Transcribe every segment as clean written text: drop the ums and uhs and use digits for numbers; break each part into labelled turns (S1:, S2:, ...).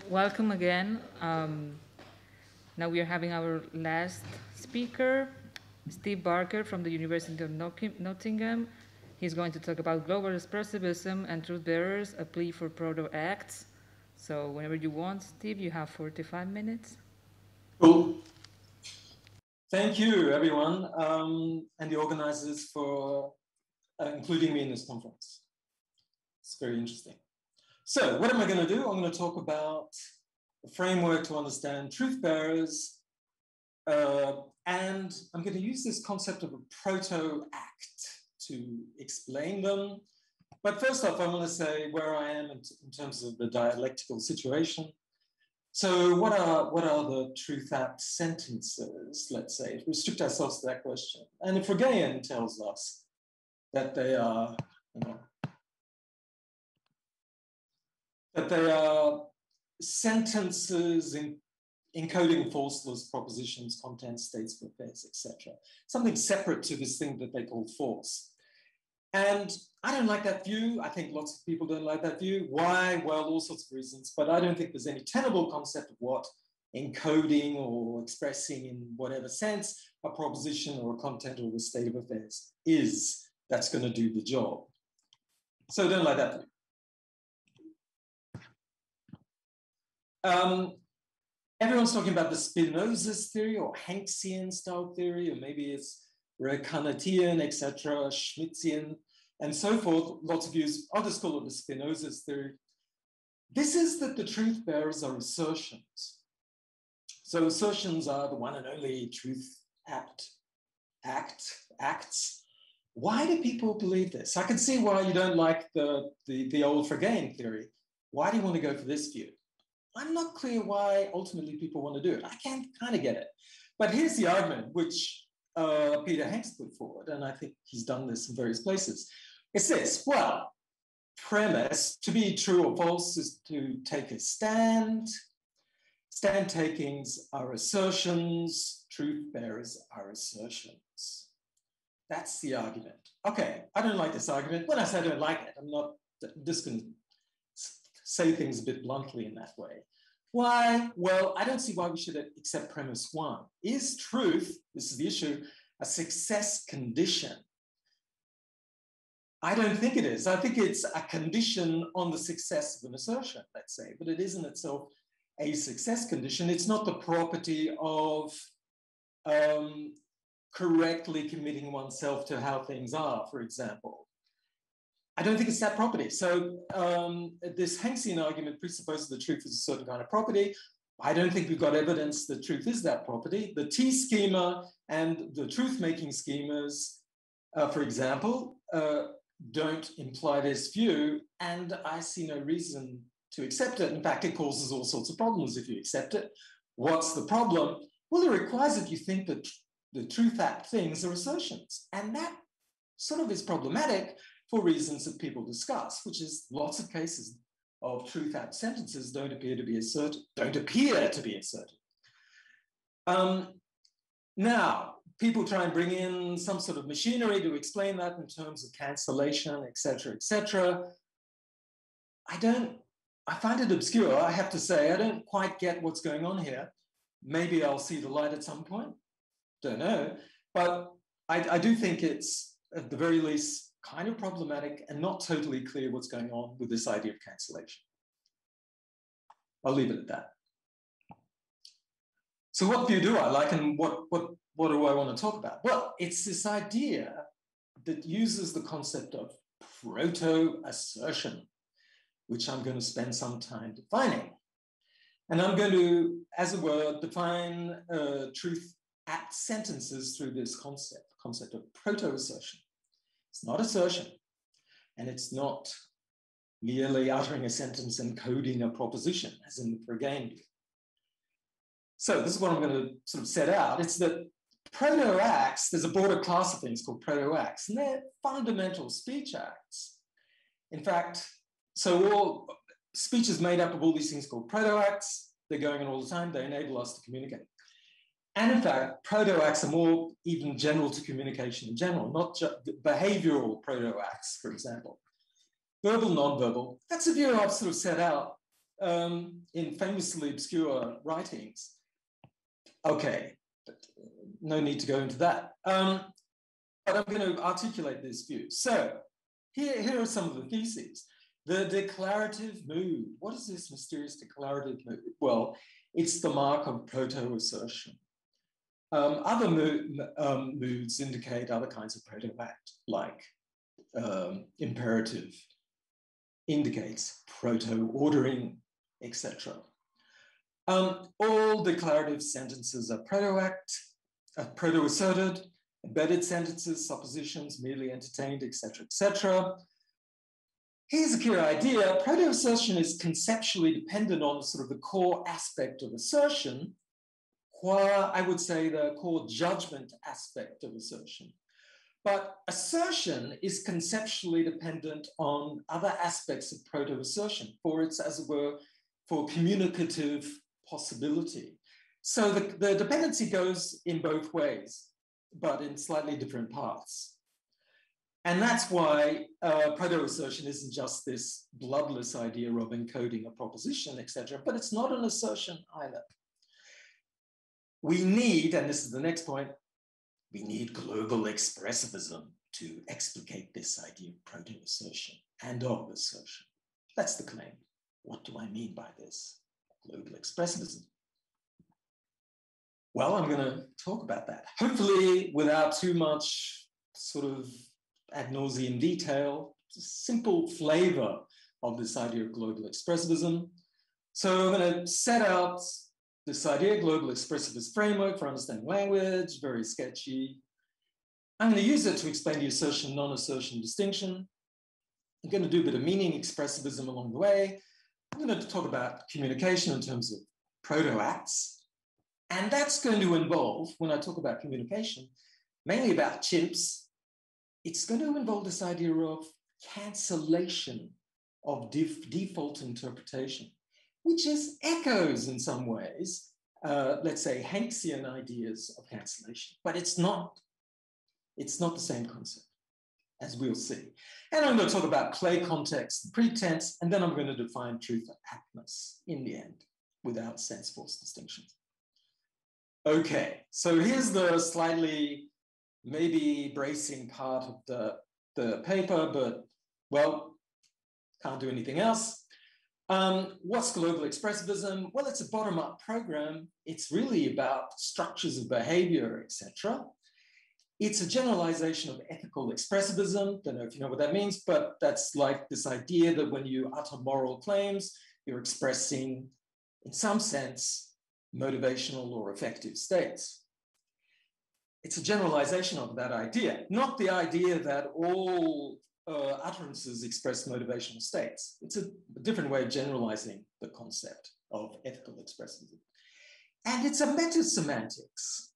S1: welcome again. Now we are having our last speaker, Steve Barker from the University of Nottingham. He's going to talk about global expressivism and truth-bearers, a plea for proto-acts. So whenever you want, Steve, you have 45 minutes.
S2: Cool. Thank you, everyone, and the organizers for including me in this conference. It's very interesting. So what am I going to do? I'm going to talk about the framework to understand truth-bearers, and I'm going to use this concept of a proto-act to explain them. But first off, I want to say where I am in terms of the dialectical situation. So what are the truth act sentences, let's say, restrict ourselves to that question. And if Regan tells us that they are, that they are sentences encoding forceless propositions, contents, states of affairs, etc. Something separate to this thing that they call force. And I don't like that view. I think lots of people don't like that view. Why? Well, all sorts of reasons, but I don't think there's any tenable concept of what encoding or expressing in whatever sense a proposition or a content or a state of affairs is that's going to do the job. So I don't like that view. Everyone's talking about the Spinoza's theory or Hanksian style theory, or maybe it's Recanatian, etc., Schmitzian, and so forth. Lots of views. I'll just call it the Spinoza's theory. This is that the truth bearers are assertions. So assertions are the one and only truth acts. Why do people believe this? I can see why you don't like the old Frege theory. Why do you want to go for this view? I'm not clear why ultimately people want to do it. I can kind of get it. But here's the argument, which Peter Hanks put forward, and I think he's done this in various places. It's this: well, premise, to be true or false is to take a stand. Stand takings are assertions. Truth bearers are assertions. That's the argument. Okay, I don't like this argument. When I say I don't like it, I'm just going to say things a bit bluntly in that way. Why? Well, I don't see why we should accept premise one. Is truth, this is the issue, a success condition? I don't think it is. I think it's a condition on the success of an assertion, let's say, but it isn't itself a success condition. It's not the property of correctly committing oneself to how things are, for example. I don't think it's that property. So this Hanksian argument presupposes the truth is a certain kind of property. I don't think we've got evidence that truth is that property. The T schema and the truth-making schemas, for example, don't imply this view, and I see no reason to accept it. In fact, it causes all sorts of problems if you accept it. What's the problem? Well, it requires that you think that the truth act things are assertions, and that sort of is problematic for reasons that people discuss, which is lots of cases of truth act sentences don't appear to be asserted. Now, people try and bring in some sort of machinery to explain that in terms of cancellation, etc., etc. I find it obscure, I have to say. I don't quite get what's going on here. Maybe I'll see the light at some point. Don't know. But I do think it's, at the very least, kind of problematic and not totally clear what's going on with this idea of cancellation. I'll leave it at that. So what view do I like, and what do I want to talk about? Well, it's this idea that uses the concept of proto-assertion, which I'm going to spend some time defining. And I'm going to, as it were, define truth act sentences through this concept of proto-assertion. It's not assertion, and it's not merely uttering a sentence and coding a proposition, as in the Frege view. So this is what I'm going to sort of set out. It's that proto-acts, there's a broader class of things called proto-acts, and they're fundamental speech acts. In fact, so all speech is made up of all these things called proto-acts. They're going on all the time. They enable us to communicate. And in fact, proto-acts are more even general to communication in general, not just behavioral proto-acts, for example. Verbal, non-verbal, that's a view I've sort of set out in famously obscure writings. Okay, but no need to go into that. But I'm going to articulate this view. So here are some of the theses. The declarative mood. What is this mysterious declarative mood? Well, it's the mark of proto-assertion. Other moods indicate other kinds of proto-act, like imperative indicates proto-ordering, etc. All declarative sentences are proto-act, proto-asserted, embedded sentences, suppositions, merely entertained, etc., etc. Here's a key idea. Proto-assertion is conceptually dependent on sort of the core aspect of assertion, while I would say the core judgment aspect of assertion. But assertion is conceptually dependent on other aspects of proto-assertion, for its, as it were, for communicative possibility. So the dependency goes in both ways, but in slightly different paths. And that's why proto-assertion isn't just this bloodless idea of encoding a proposition, etc., but it's not an assertion either. We need, and this is the next point, we need global expressivism to explicate this idea of proto-assertion and of assertion. That's the claim. What do I mean by this? Global expressivism. Well, I'm going to talk about that, hopefully without too much sort of ad nauseum detail, just simple flavor of this idea of global expressivism. So I'm going to set out this idea, global expressivist framework for understanding language, very sketchy. I'm going to use it to explain the assertion, non-assertion distinction. I'm going to do a bit of meaning expressivism along the way. I'm going to talk about communication in terms of proto-acts. And that's going to involve, when I talk about communication, mainly about chimps, it's going to involve this idea of cancellation of default interpretation, which is echoes in some ways, let's say Hanksian ideas of cancellation, but it's not the same concept, as we'll see. And I'm going to talk about clay context and pretense, and then I'm going to define truth aptness in the end, without sense-force distinctions. Okay, so here's the slightly maybe bracing part of the paper, but, well, can't do anything else. What's global expressivism? Well, it's a bottom-up program. It's really about structures of behavior, etc. It's a generalization of ethical expressivism. Don't know if you know what that means, but that's like this idea that when you utter moral claims, you're expressing, in some sense, motivational or affective states. It's a generalization of that idea, not the idea that all utterances express motivational states. It's a different way of generalizing the concept of ethical expressivism. And it's a meta-semantics.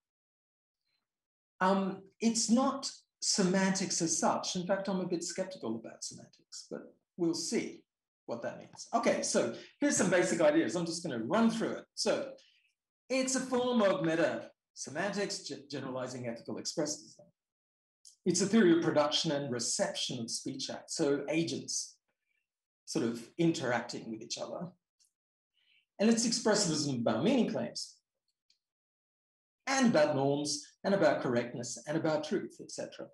S2: It's not semantics as such. In fact, I'm a bit skeptical about semantics, but we'll see what that means. Okay, so here's some basic ideas. I'm just going to run through it. So it's a form of meta-semantics, generalizing ethical expressivism. It's a theory of production and reception of speech acts, so agents sort of interacting with each other. And it's expressivism about meaning claims, and about norms, and about correctness, and about truth, etc.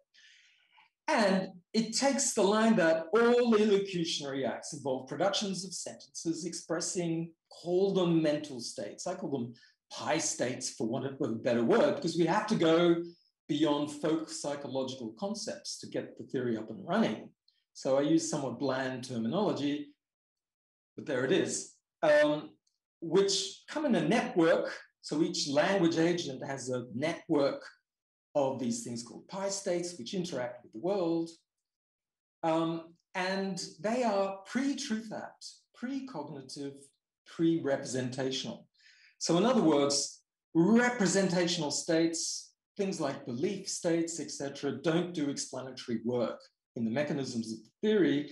S2: And it takes the line that all elocutionary acts involve productions of sentences expressing, call them mental states. I call them pie states, for want of a better word, because we have to go beyond folk psychological concepts to get the theory up and running. So I use somewhat bland terminology, but there it is, which come in a network. So each language agent has a network of these things called pie states, which interact with the world. And they are pre-truth act, pre-cognitive, pre-representational. So in other words, representational states, things like belief states, etc., don't do explanatory work in the mechanisms of the theory.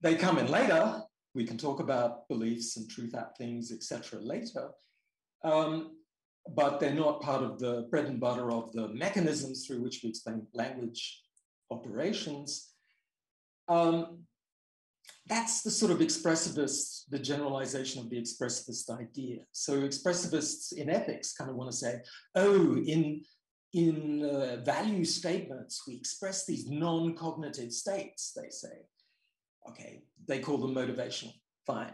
S2: They come in later. We can talk about beliefs and truth act things, etc., later. But they're not part of the bread and butter of the mechanisms through which we explain language operations. that's the sort of expressivist, the generalization of the expressivist idea. So expressivists in ethics kind of want to say, oh, in value statements, we express these non-cognitive states, they say. Okay, they call them motivational, fine.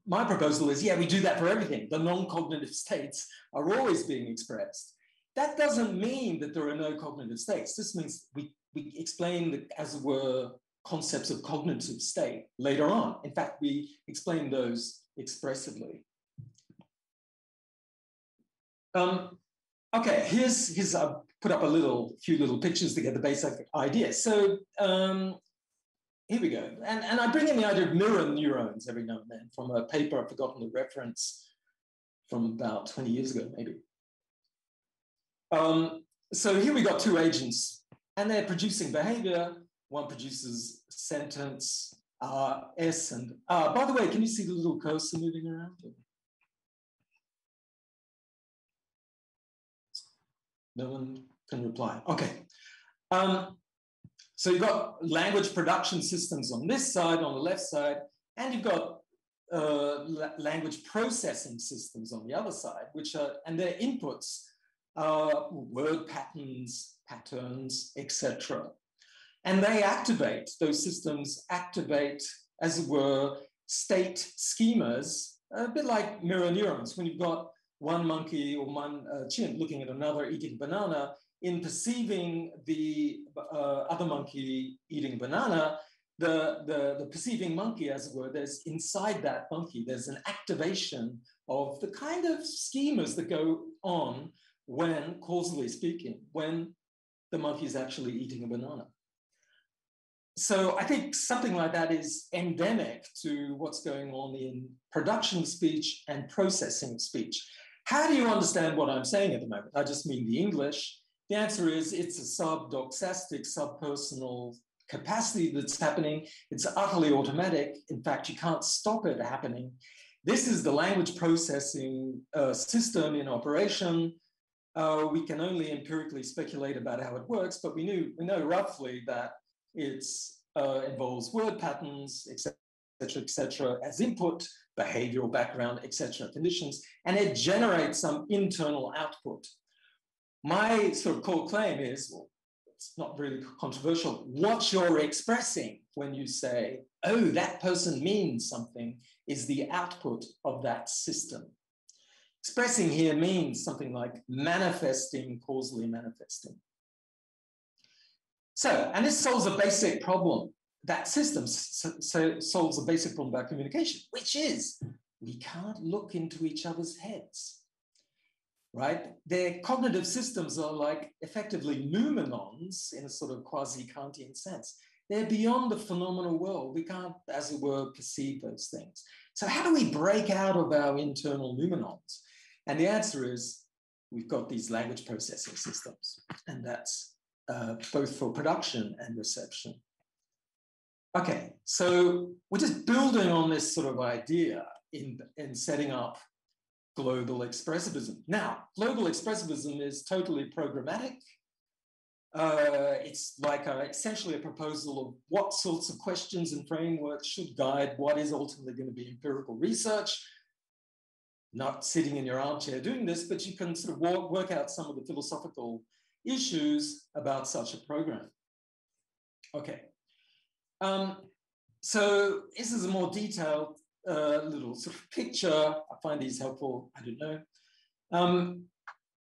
S2: My proposal is, yeah, we do that for everything. The non-cognitive states are always being expressed. That doesn't mean that there are no cognitive states. This means we explain, the, as it were, concepts of cognitive state later on. In fact, we explain those expressively. Okay, here's I put up a few little pictures to get the basic idea. So here we go. And I bring in the idea of mirror neurons every now and then from a paper, I've forgotten the reference, from about 20 years ago, maybe. So here we got two agents, and they're producing behavior. One produces sentence, S and R. By the way, can you see the little cursor moving around? No one can reply. Okay. So you've got language production systems on this side, on the left side, and you've got language processing systems on the other side, which are, and their inputs are word patterns, etc. And they activate, those systems activate, as it were, state schemas, a bit like mirror neurons. When you've got one monkey or one chimp looking at another eating banana, in perceiving the other monkey eating a banana, the perceiving monkey, as it were, there's inside that monkey, there's an activation of the kind of schemas that go on when, causally speaking, when the monkey is actually eating a banana. So I think something like that is endemic to what's going on in production speech and processing speech. How do you understand what I'm saying at the moment? I just mean the English. The answer is it's a subdoxastic, subpersonal capacity that's happening. It's utterly automatic. In fact, you can't stop it happening. This is the language processing system in operation. We can only empirically speculate about how it works, but we know roughly that it involves word patterns, etc., as input, behavioral background, etc., conditions, and it generates some internal output. My sort of core claim is, well, it's not really controversial, what you're expressing when you say, oh, that person means something, is the output of that system. Expressing here means something like manifesting, causally manifesting. So, and this solves a basic problem. That system solves a basic problem about communication, which is we can't look into each other's heads, right? Their cognitive systems are like effectively noumenons in a sort of quasi-Kantian sense. They're beyond the phenomenal world. We can't, as it were, perceive those things. So how do we break out of our internal noumenons? And the answer is we've got these language processing systems, and that's both for production and reception. Okay, so we're just building on this sort of idea in setting up global expressivism. Now, global expressivism is totally programmatic. It's like essentially a proposal of what sorts of questions and frameworks should guide what is ultimately going to be empirical research. Not sitting in your armchair doing this, but you can sort of work out some of the philosophical issues about such a program. Okay. So this is a more detailed little sort of picture. I find these helpful. I don't know.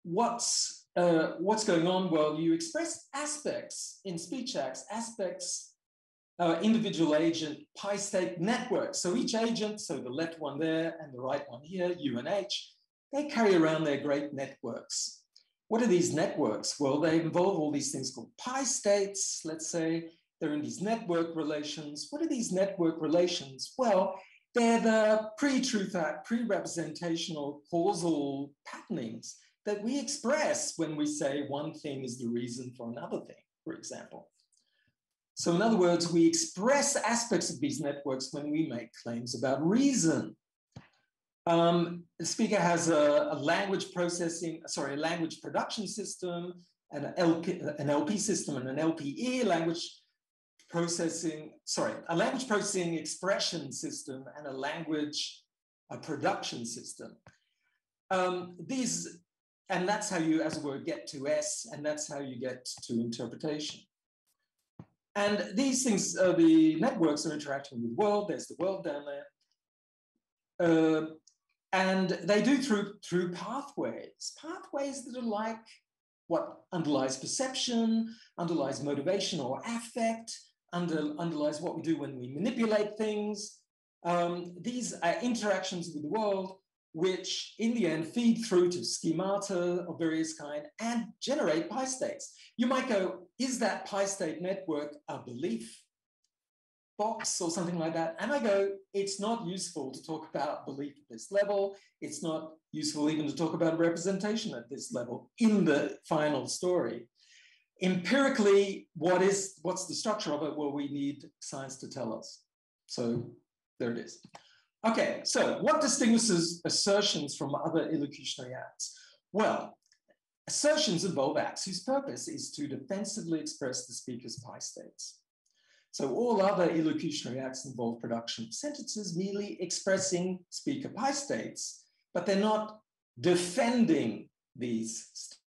S2: What's going on? Well, you express aspects in speech acts, individual agent, pi-state networks. So each agent, so the left one there and the right one here, U and H, they carry around their great networks. What are these networks? Well, they involve all these things called pi-states, let's say. They're in these network relations. What are these network relations? Well, they're the pre-truth act, pre-representational causal patternings that we express when we say one thing is the reason for another thing, for example. So in other words, we express aspects of these networks when we make claims about reason. The speaker has a language production system, an LP system and an LPE, language language processing expression system and a language production system. And that's how you, as it were, get to S, and that's how you get to interpretation. And these things, the networks are interacting with the world. There's the world down there. And they do through pathways that are like what underlies perception, underlies motivation or affect, underlies what we do when we manipulate things. These are interactions with the world, which in the end feed through to schemata of various kind and generate pi states. You might go, is that pi state network a belief box or something like that? And I go, it's not useful to talk about belief at this level. It's not useful even to talk about representation at this level in the final story. Empirically, what's the structure of it? Well, we need science to tell us. So there it is. Okay, so what distinguishes assertions from other illocutionary acts? Well, assertions involve acts whose purpose is to defensively express the speaker's pi states. So all other illocutionary acts involve production of sentences merely expressing speaker pi states, but they're not defending these states.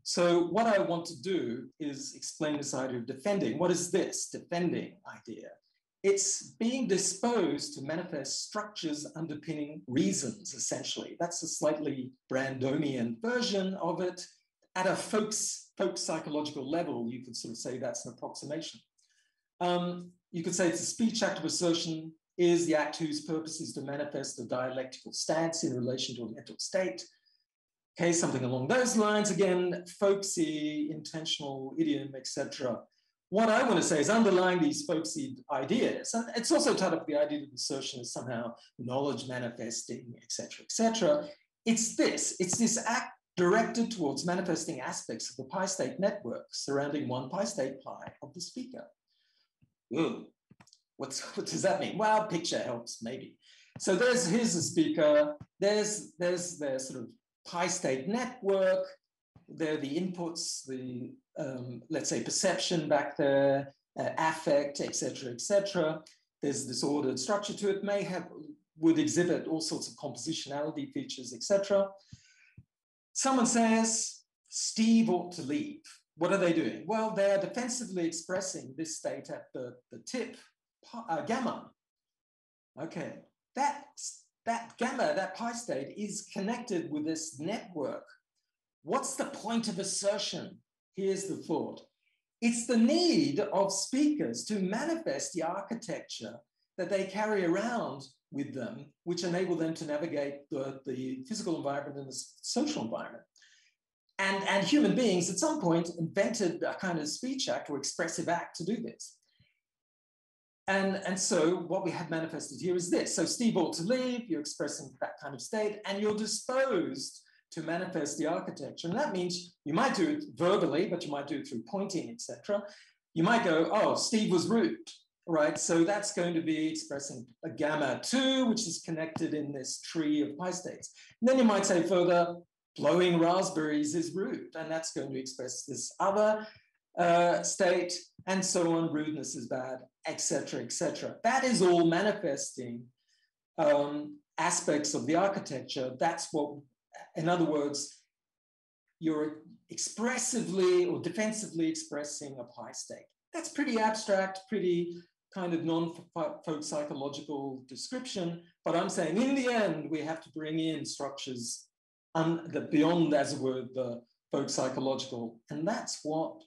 S2: So what I want to do is explain this idea of defending. What is this defending idea? It's being disposed to manifest structures underpinning reasons, essentially. That's a slightly Brandonian version of it. At a folk psychological level, you could sort of say that's an approximation. You could say it's a speech act of assertion is the act whose purpose is to manifest a dialectical stance in relation to a mental state. Okay, something along those lines. Again, folksy, intentional, idiom, etc. What I want to say is underlying these folksy ideas, and it's also tied up with the idea that assertion is somehow knowledge manifesting, etc. It's this act directed towards manifesting aspects of the pi state network surrounding one pi state pi of the speaker. Ooh, what does that mean? Well, picture helps, maybe. So here's the speaker, there's their sort of pi state network, there are the inputs, the let's say perception back there, affect, etc. There's this ordered structure to it, would exhibit all sorts of compositionality features, etc. Someone says, Steve ought to leave. What are they doing? Well, they're defensively expressing this state at the tip, gamma. Okay, that gamma, that pi state is connected with this network. What's the point of assertion? Here's the thought. It's the need of speakers to manifest the architecture that they carry around with them, which enable them to navigate the physical environment and the social environment. And human beings at some point invented a kind of speech act or expressive act to do this. And so what we have manifested here is this. So Steve ought to leave, you're expressing that kind of state, and you're disposed to manifest the architecture. And that means you might do it verbally, but you might do it through pointing, etc. You might go, oh, Steve was rude, right? So that's going to be expressing a gamma 2, which is connected in this tree of pi states. And then you might say further, blowing raspberries is rude, and that's going to express this other state, and so on, rudeness is bad, etc. That is all manifesting aspects of the architecture. That's what, in other words, you're expressively or defensively expressing a pi state. That's pretty abstract, pretty kind of non-folk psychological description, but I'm saying in the end, we have to bring in structures beyond, as it were, the folk psychological, and that's what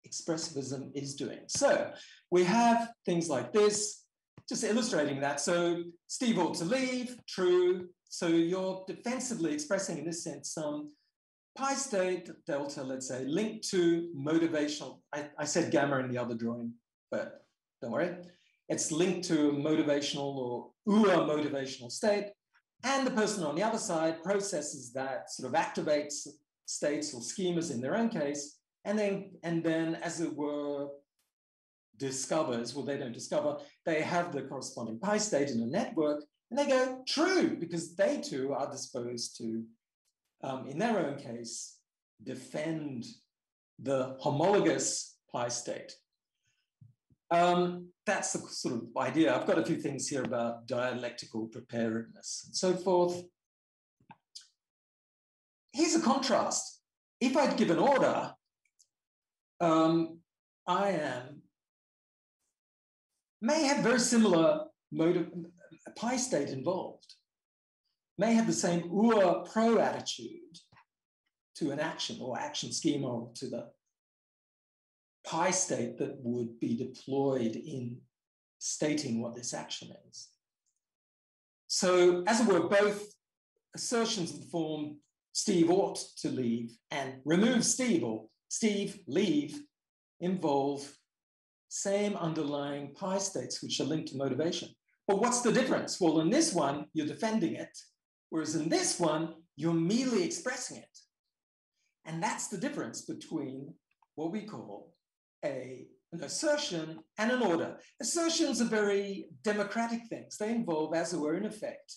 S2: expressivism is doing. So we have things like this, just illustrating that. So Steve ought to leave, true. So you're defensively expressing, in this sense, some pi state delta, let's say, linked to motivational. I said gamma in the other drawing, but don't worry. It's linked to a motivational or motivational state. And the person on the other side processes that, sort of activates states or schemas in their own case, and then as it were, discovers, well, they don't discover, they have the corresponding pi state in a network, and they go true, because they too are disposed to, in their own case, defend the homologous pi state. That's the sort of idea. I've got a few things here about dialectical preparedness and so forth. Here's a contrast. If I'd give an order, may have very similar mode of pi state involved, may have the same pro attitude to an action or action schema or to the pi state that would be deployed in stating what this action is. So, as it were, both assertions of the form Steve ought to leave and remove Steve or Steve leave involve same underlying pi states which are linked to motivation. But what's the difference? Well, in this one, you're defending it, whereas in this one, you're merely expressing it. And that's the difference between what we call an assertion and an order. Assertions are very democratic things. They involve, as it were, in effect,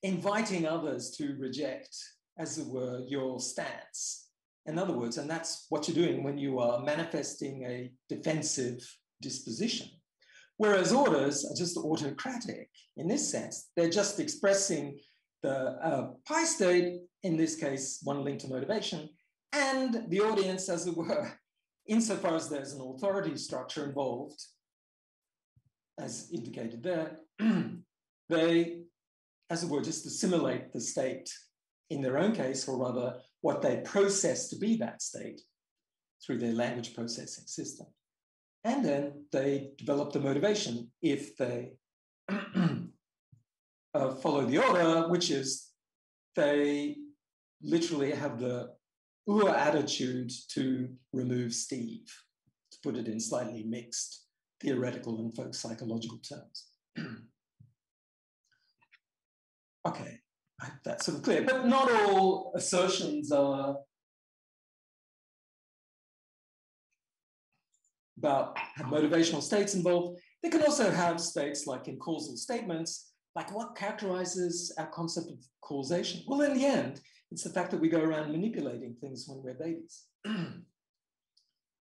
S2: inviting others to reject, as it were, your stance. In other words, and that's what you're doing when you are manifesting a defensive disposition. Whereas orders are just autocratic in this sense. They're just expressing the pi state, in this case, one linked to motivation, and the audience, as it were, insofar as there's an authority structure involved, as indicated there, they, as it were, just assimilate the state in their own case, or rather what they process to be that state through their language processing system. And then they develop the motivation if they follow the order, which is they literally have the attitude to remove Steve, to put it in slightly mixed theoretical and folk psychological terms. Okay, that's sort of clear, but not all assertions are have motivational states involved. They can also have states like in causal statements, like what characterizes our concept of causation? Well, in the end, it's the fact that we go around manipulating things when we're babies.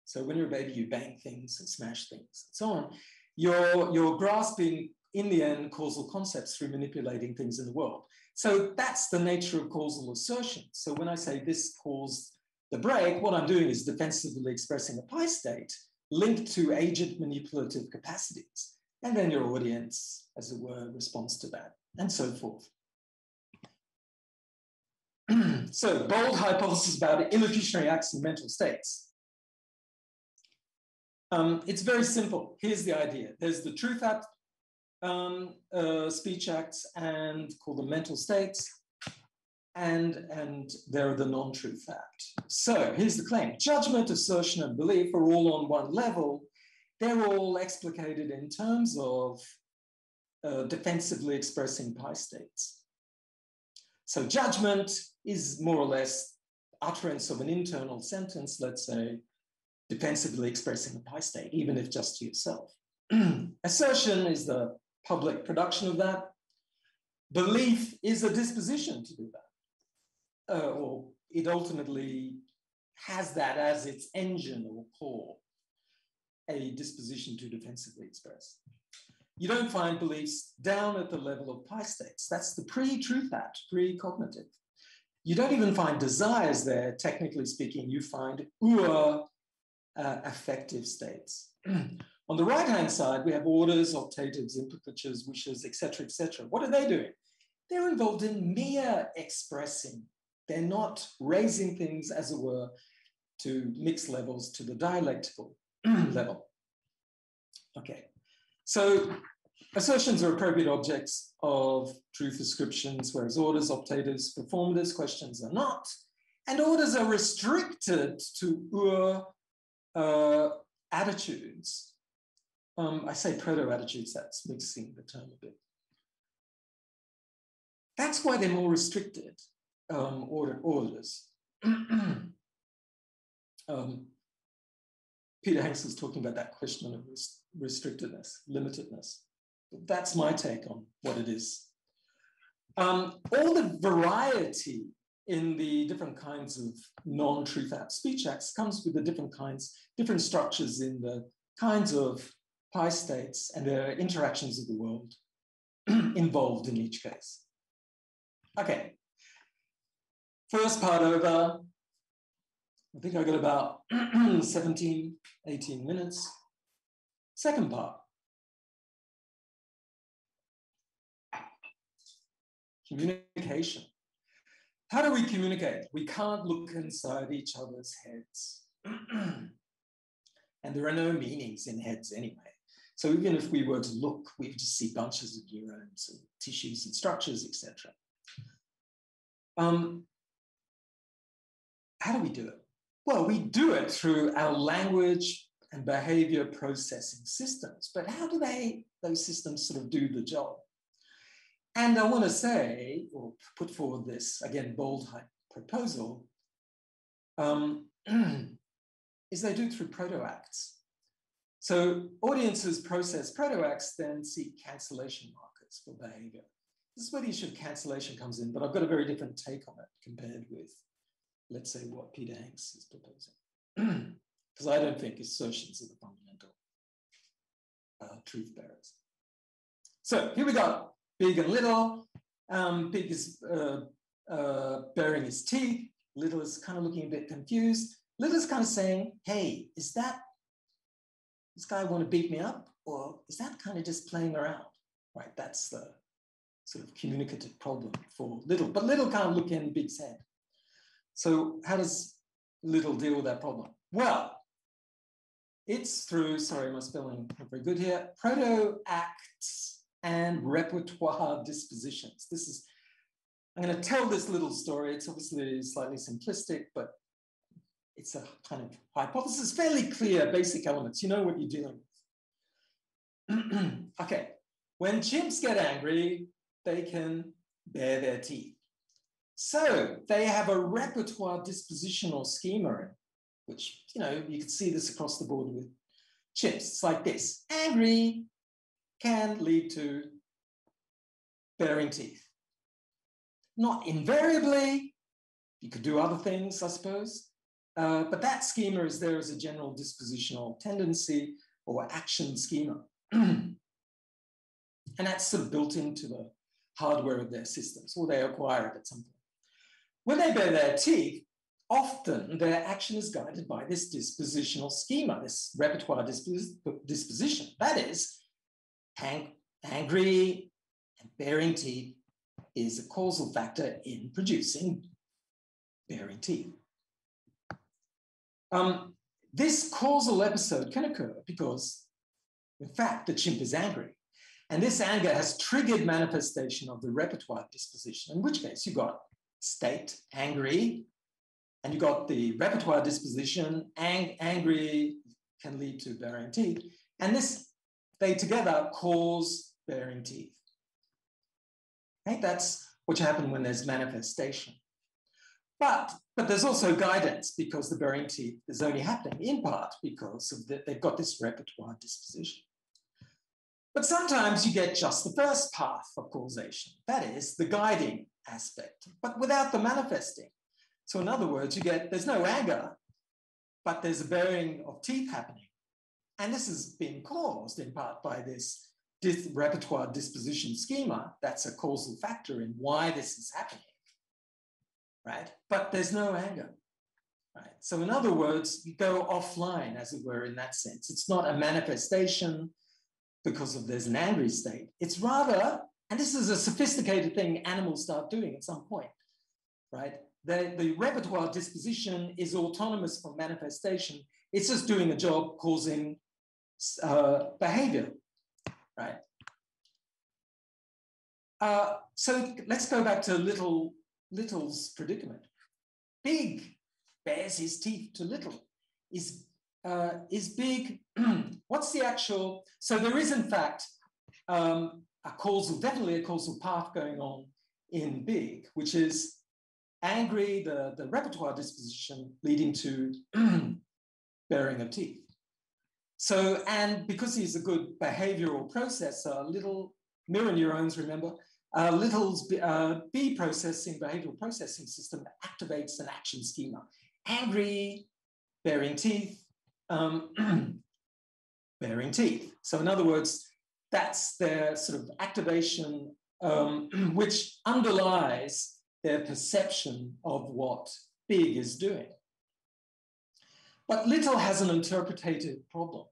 S2: So when you're a baby, you bang things and smash things and so on. You're grasping, in the end, causal concepts through manipulating things in the world. So that's the nature of causal assertion. So when I say this caused the break, what I'm doing is defensively expressing a pi state linked to agent manipulative capacities. And then your audience, as it were, responds to that, and so forth. So, bold hypothesis about illocutionary acts and mental states. It's very simple. Here's the idea. There's the truth act, speech acts, and called the mental states, and there are the non-truth act. So here's the claim. Judgment, assertion, and belief are all on one level. They're all explicated in terms of defensively expressing pi states. So judgment is more or less utterance of an internal sentence, let's say, defensively expressing a pi state, even if just to yourself. Assertion is the public production of that. Belief is a disposition to do that. Or it ultimately has that as its engine or core, a disposition to defensively express. You don't find beliefs down at the level of pi states. That's the pre-truth act, pre-cognitive. You don't even find desires there, technically speaking. You find affective states. On the right-hand side, we have orders, optatives, implicatures, wishes, etc., etc. What are they doing? They're involved in mere expressing. They're not raising things, as it were, to mixed levels, to the dialectical level. Okay, so assertions are appropriate objects of truth ascriptions, whereas orders, optatives, performatives, questions are not. And orders are restricted to attitudes. I say proto-attitudes, that's mixing the term a bit. That's why they're more restricted, orders. Peter Hanks was talking about that question of restrictedness, limitedness. That's my take on what it is. All the variety in the different kinds of non-truth act speech acts comes with the different structures in the kinds of pi states and the interactions of the world involved in each case. Okay, first part over. I think I got about 17, 18 minutes. Second part. Communication. How do we communicate? We can't look inside each other's heads. And there are no meanings in heads anyway. So even if we were to look, we would just see bunches of neurons and tissues and structures, etc. How do we do it? Well, we do it through our language and behavior processing systems. But how do those systems sort of do the job? And I want to say, or put forward this, again, bold proposal, is they do it through proto-acts. So audiences process proto-acts, then seek cancellation markers for behavior. This is where the issue of cancellation comes in, but I've got a very different take on it compared with, let's say, what Peter Hanks is proposing. Because I don't think assertions are the fundamental truth-bearers. So here we go. Big and little. Big is baring his teeth. Little is kind of looking a bit confused. Little is kind of saying, hey, is that this guy want to beat me up? Or is that kind of just playing around? Right, that's the sort of communicative problem for little. But little can't look in big's head. So how does little deal with that problem? Well, it's through, sorry, my spelling not very good here, proto-acts and repertoire dispositions. This is, I'm going to tell this little story. It's obviously slightly simplistic, but it's a kind of hypothesis, fairly clear basic elements. You know what you're dealing with. Okay, when chimps get angry, they can bare their teeth. So they have a repertoire dispositional schema, which, you know, you can see this across the board with chimps. It's like this. Angry can lead to baring teeth. Not invariably. You could do other things, I suppose. But that schema is there as a general dispositional tendency or action schema. And that's sort of built into the hardware of their systems, or they acquire it at some point. When they bare their teeth, often their action is guided by this dispositional schema, this repertoire disposition. That is, angry and baring teeth is a causal factor in producing baring teeth. This causal episode can occur because, in fact, the chimp is angry. And this anger has triggered manifestation of the repertoire disposition, in which case you've got state, angry, and you've got the repertoire disposition, angry can lead to baring teeth. And this, they together cause baring teeth. Okay? That's what happens when there's manifestation. But there's also guidance, because the baring teeth is only happening in part because of they've got this repertoire disposition. But sometimes you get just the first path of causation, that is the guiding aspect, but without the manifesting. So in other words, there's no anger, but there's a baring of teeth happening. And this has been caused in part by this repertoire disposition schema. That's a causal factor in why this is happening, right? But there's no anger, right? So in other words, you go offline, as it were, in that sense. It's not a manifestation because there's an angry state. It's rather, and this is a sophisticated thing animals start doing at some point, right? The repertoire disposition is autonomous from manifestation. It's just doing a job causing behavior, right? So let's go back to Little's predicament. Big bares his teeth to Little. Is Big, what's the actual, so there is in fact definitely a causal path going on in Big, which is angry, the repertoire disposition leading to baring of teeth. So, and because he's a good behavioral processor, little mirror neurons, remember, Little's B processing, behavioral processing system activates an action schema. Angry, baring teeth, baring teeth. So in other words, that's their sort of activation, which underlies their perception of what big is doing. But little has an interpretive problem.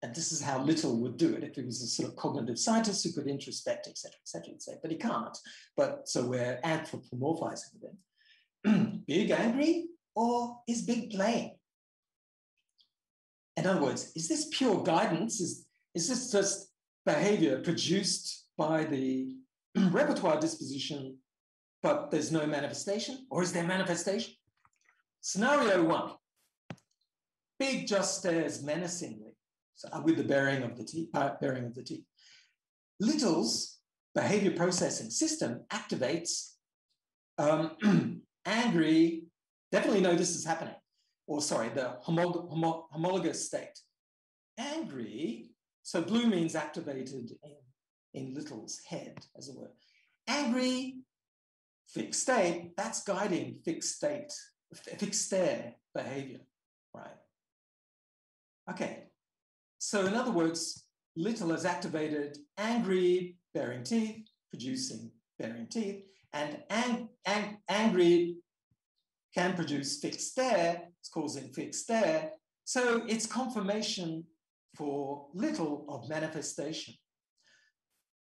S2: And this is how little would do it if he was a sort of cognitive scientist who could introspect, et cetera, but he can't. But so we're anthropomorphizing them. Big angry, or is big playing? In other words, is this pure guidance? Is this just behavior produced by the repertoire disposition, but there's no manifestation? Or is there manifestation? Scenario 1, big just stares menacingly, so with the baring of the teeth. Little's behavior processing system activates angry, definitely know this is happening, or sorry, the homologous state. Angry, so blue means activated in Little's head, as it were. Angry, fixed state, that's guiding fixed stare behavior, right? Okay, so in other words, Little has activated angry, baring teeth, producing baring teeth, and angry can produce fixed stare, it's causing fixed stare. So it's confirmation for Little of manifestation,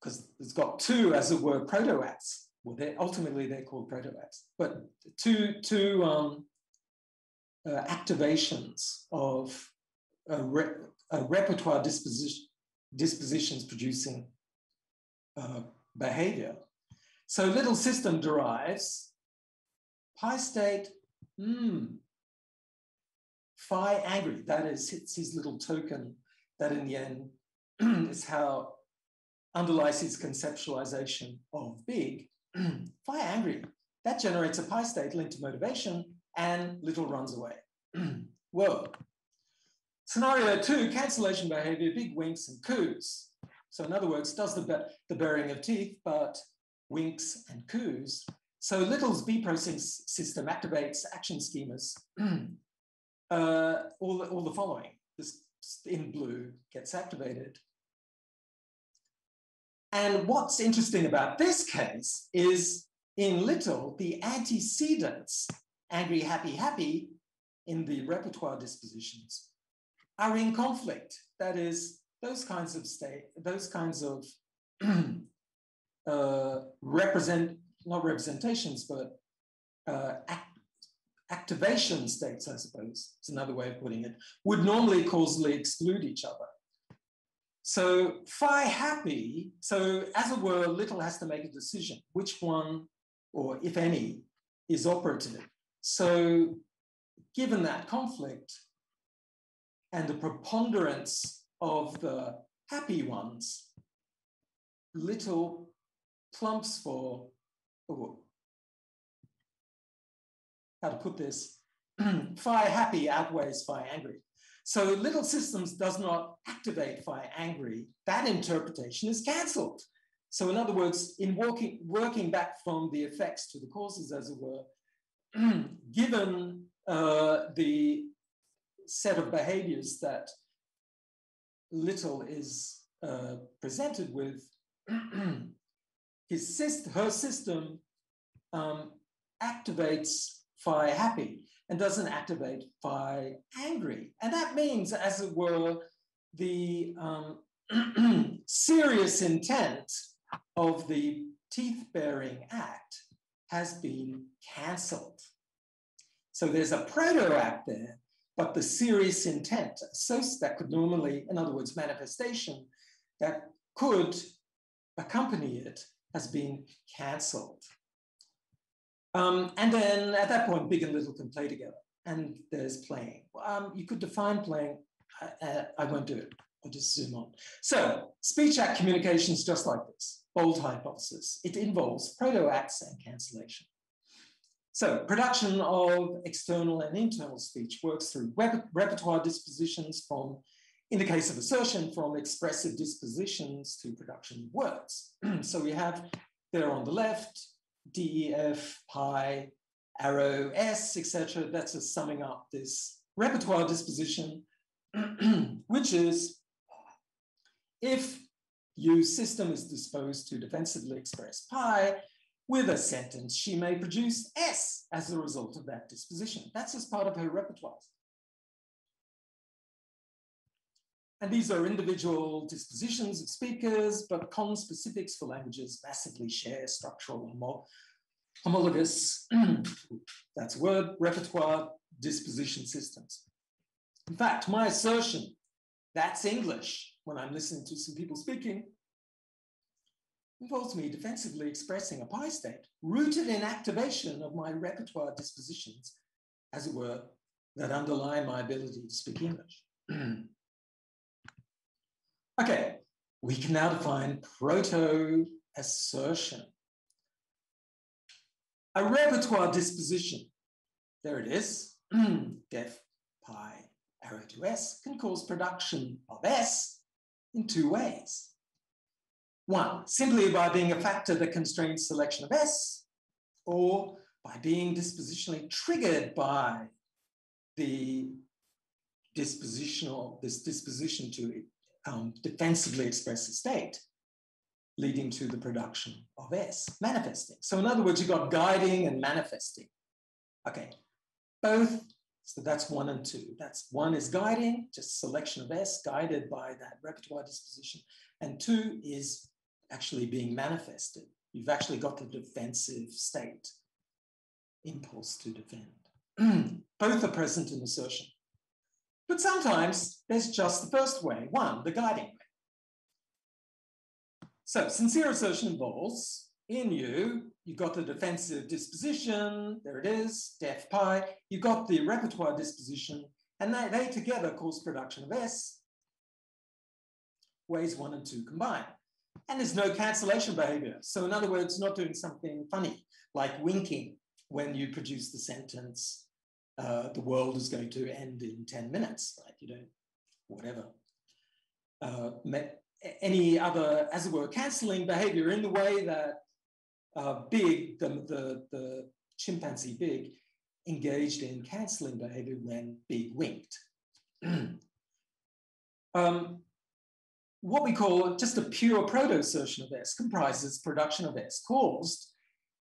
S2: because it's got two, as it were, proto-acts. Well, ultimately they're called proto-acts, but two activations of repertoire dispositions producing behavior. So Little system derives pi state, phi angry, that is, it's his little token that in the end is how underlies his conceptualization of big. Phi angry, that generates a pi state linked to motivation, and Little runs away. Whoa. Scenario 2, cancellation behavior, big winks and coos. So in other words, does the baring of teeth, but winks and coos. So Little's B processing system activates action schemas, all the following. This in blue gets activated. And what's interesting about this case is in Little, the antecedents, angry, happy, happy, in the repertoire dispositions are in conflict. That is, those kinds of not representations, but activation states, I suppose, is another way of putting it, would normally causally exclude each other. So phi happy, so as it were, Little has to make a decision, which one, or if any, is operative. So given that conflict and the preponderance of the happy ones, Little plumps for, how to put this, phi happy outweighs phi angry. So Little systems does not activate phi angry. That interpretation is cancelled. So in other words, in working back from the effects to the causes, as it were, given the set of behaviors that Little is presented with, her system activates phi happy and doesn't activate phi angry. And that means, as it were, the serious intent of the teeth-baring act has been cancelled. So there's a proto-act there, but the serious intent, that could normally, in other words, manifestation, that could accompany it, has been cancelled. And then at that point, big and little can play together. And there's playing. You could define playing. I won't do it. I'll just zoom on. So speech act communication is just like this. Bold hypothesis. It involves proto-acts and cancellation. So production of external and internal speech works through repertoire dispositions from In the case of assertion, from expressive dispositions to production of words. So we have there on the left, DEF, pi, arrow, S, etc. That's just summing up this repertoire disposition, which is if U's system is disposed to defensively express pi, with a sentence, she may produce S as a result of that disposition. That's as part of her repertoire. And these are individual dispositions of speakers, but conspecifics for languages massively share structural homologous, that's a word, repertoire disposition systems. In fact, my assertion, that's English, when I'm listening to some people speaking, involves me defensively expressing a pi state rooted in activation of my repertoire dispositions, as it were, that underlie my ability to speak English. Okay, we can now define proto-assertion. A repertoire disposition, there it is, def pi arrow to S, can cause production of S in two ways. One, simply by being a factor that constrains selection of S, or by being dispositionally triggered by the this disposition to defensively express a state, leading to the production of S, manifesting. So in other words, you've got guiding and manifesting. Okay, both, so that's 1 and 2. That's 1 is guiding, just selection of S, guided by that repertoire disposition. And 2 is actually being manifested. You've actually got the defensive state, impulse to defend. Both are present in assertion. But sometimes there's just the first way, 1, the guiding way. So sincere assertion involves, in you, you've got the defensive disposition, there it is, def pi, you've got the repertoire disposition, and they together cause production of S, ways 1 and 2 combine. And there's no cancellation behavior. So in other words, not doing something funny, like winking when you produce the sentence, the world is going to end in 10 minutes, right? You don't, whatever. Any other, as it were, cancelling behavior in the way that Big, the chimpanzee Big, engaged in cancelling behavior when Big winked. What we call just a pure proto-assertion of S comprises production of S caused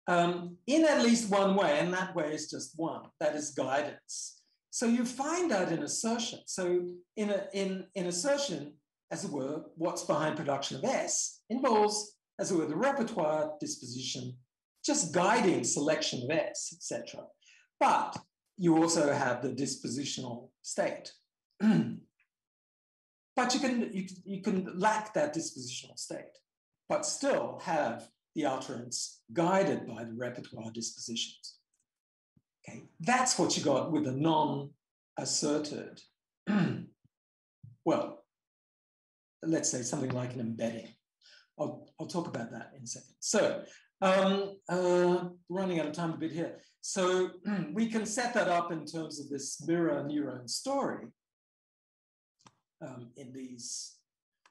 S2: in at least one way, and that way is just one, that is guidance. So you find that in assertion. So in assertion, as it were, what's behind production of S involves, as it were, the repertoire disposition, just guiding selection of S, etc. But you also have the dispositional state. But you can lack that dispositional state, but still have the utterance guided by the repertoire dispositions. Okay, that's what you got with the non-asserted. Well, let's say something like an embedding. I'll talk about that in a second. So, running out of time a bit here. So we can set that up in terms of this mirror neuron story in these.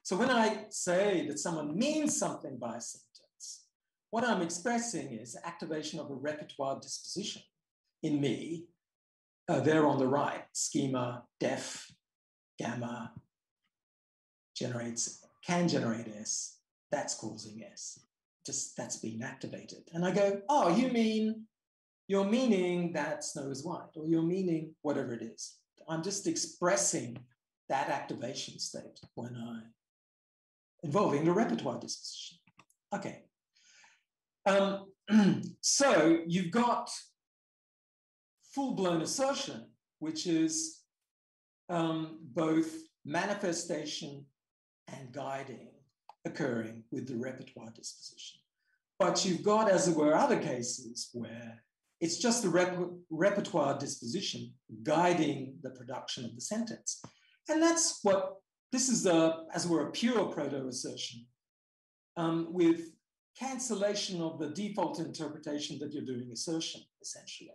S2: So when I say that someone means something by a sentence, what I'm expressing is activation of a repertoire disposition in me. There on the right, schema, def, gamma, can generate S, that's causing S. Just that's being activated. And I go, oh, you're meaning that snow is white, or you're meaning whatever it is. I'm just expressing that activation state when involving the repertoire disposition. Okay. So you've got full-blown assertion, which is both manifestation and guiding occurring with the repertoire disposition. But you've got, as it were, other cases where it's just the repertoire disposition guiding the production of the sentence. And that's what, this is, as it were, a pure proto-assertion with cancellation of the default interpretation that you're doing assertion, essentially.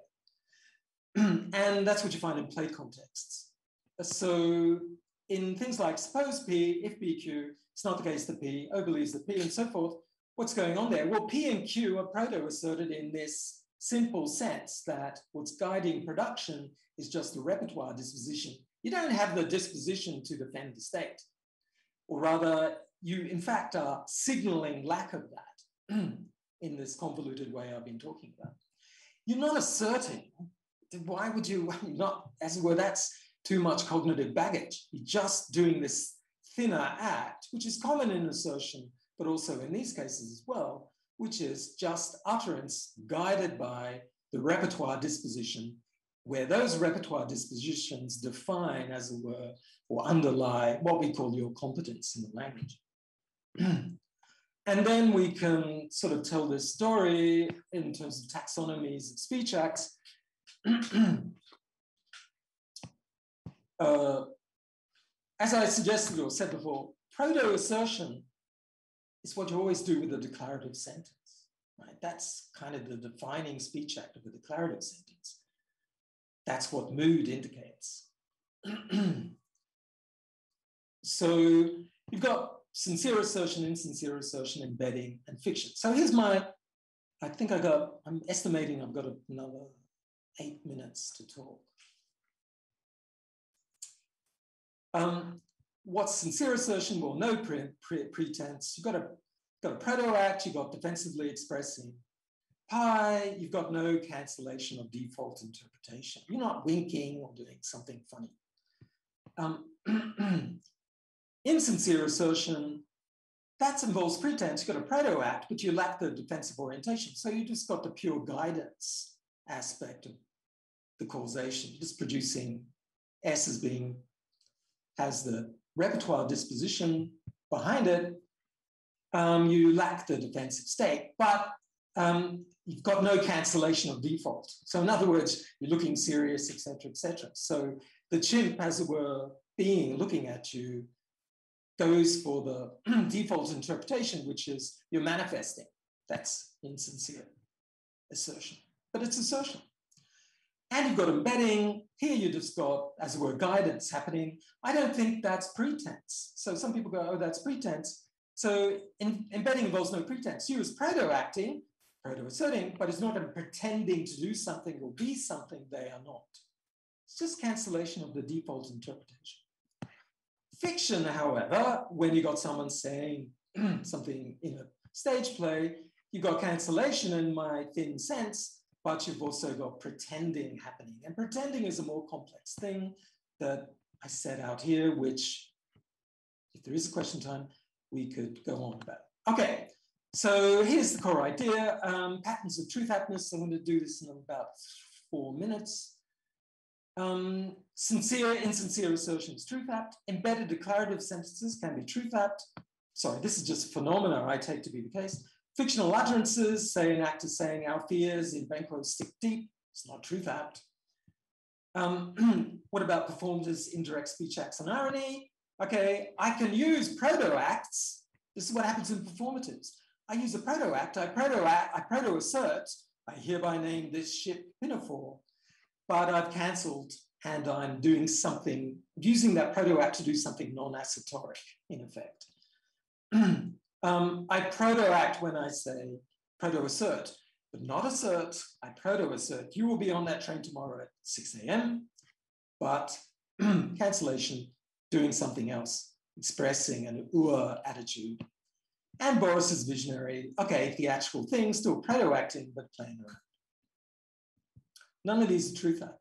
S2: And that's what you find in play contexts. So in things like suppose P, if P, Q, it's not the case that P, O believes that P, and so forth. What's going on there? Well, P and Q are proto-asserted in this simple sense that what's guiding production is just the repertoire disposition. You don't have the disposition to defend the state, or rather, you in fact are signaling lack of that in this convoluted way I've been talking about. You're not asserting. Why would you not, as it were, that's too much cognitive baggage. You're just doing this thinner act, which is common in assertion, but also in these cases as well, which is just utterance guided by the repertoire disposition, where those repertoire dispositions define, as it were, or underlie what we call your competence in the language. And then we can sort of tell this story in terms of taxonomies of speech acts. As I suggested or said before, proto-assertion is what you always do with a declarative sentence, right? That's kind of the defining speech act of a declarative sentence. That's what mood indicates. So you've got sincere assertion, insincere assertion, embedding, and fiction. So here's my, I'm estimating I've got another 8 minutes to talk. What's sincere assertion? Well, no pretense. You've got a proto-act, you've got defensively expressing. Pi, you've got no cancellation of default interpretation. You're not winking or doing something funny. Insincere assertion, that involves pretense. You've got a proto-act, but you lack the defensive orientation. So you just got the pure guidance aspect of the causation. You're just producing S as being, has the repertoire disposition behind it. You lack the defensive state, but you've got no cancellation of default. So in other words, you're looking serious, et cetera, et cetera. So the chimp, as it were, being looking at you, goes for the default interpretation, which is you're manifesting. That's insincere assertion, but it's assertion. And you've got embedding. Here you just got, as it were, guidance happening. I don't think that's pretense. So some people go, oh, that's pretense. So embedding involves no pretense. You as proto-acting, proto-asserting, but it's not pretending to do something or be something they are not. It's just cancellation of the default interpretation. Fiction, however, when you got someone saying something in a stage play, you got cancellation in my thin sense, but you've also got pretending happening. And pretending is a more complex thing that I set out here, which, if there is a question time, we could go on about. Okay, so here's the core idea. Patterns of truth aptness. I'm going to do this in about 4 minutes. Sincere, insincere assertions, truth apt. Embedded declarative sentences can be truth apt. Sorry, this is just a phenomena I take to be the case. Fictional utterances, say an actor saying our fears in Banquo stick deep. It's not truth apt. What about performances, indirect speech acts, and irony? Okay, I can use proto-acts. This is what happens in performatives. I use a proto-act, I proto-assert, I hereby name this ship Pinafore, but I've cancelled and I'm doing something, using that proto-act to do something non-assertoric, in effect. I proto-act when I say proto-assert, but not assert, I proto-assert. You will be on that train tomorrow at 6 a.m., but cancellation, doing something else, expressing an attitude. And Boris is visionary. Okay, theatrical thing, still proto-acting, but playing around. None of these are truth act.